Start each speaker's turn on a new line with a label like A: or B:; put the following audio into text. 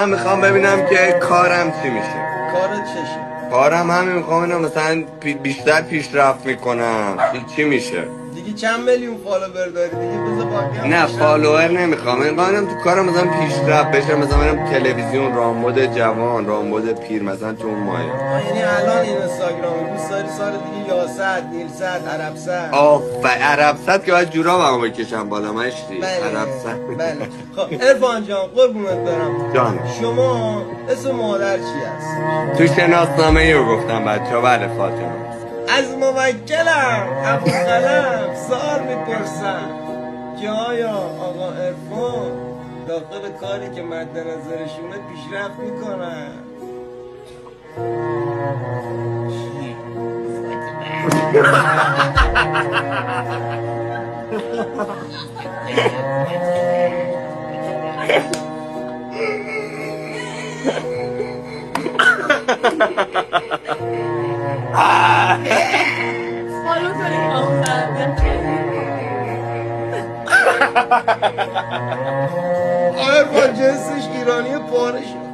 A: من میخوام ببینم که کارم چی میشه.
B: کارت چشه؟
A: کارم همین، میخوام اینو مثلا بیشتر پیشرفت میکنم. چی میشه؟
B: دیگه چند میلیون فالوور داری دیگه؟ بذار باقی
A: نه فالوور نمیخوام، میخوام تو کارم مثلا پیشرفت بشه، مثلا برم تلویزیون، رامبد جوان، رامبد پیر، مثلا تو اون مایه.
B: یعنی الان این اینستاگرامی دوست داری سال دیگه یاست، نیلست، عربست؟
A: عربست که باید جورابمو بکشم بالا مشتی.
B: بله
A: عربست.
B: بله. خب عرفان جان قربونت برم.
A: جان
B: شما اسم مادر چی هست؟
A: تو شناسنامه ایو گفتم بچه ها. بله فاطمه.
B: از موکلم ابوالقلم سوال میپرسم که آیا آقا عرفان داخل کاری که مد نظرشونه پیشرفت میکنن؟
C: حالو کنی
B: عرفان جنسش ایرانی پاره شد.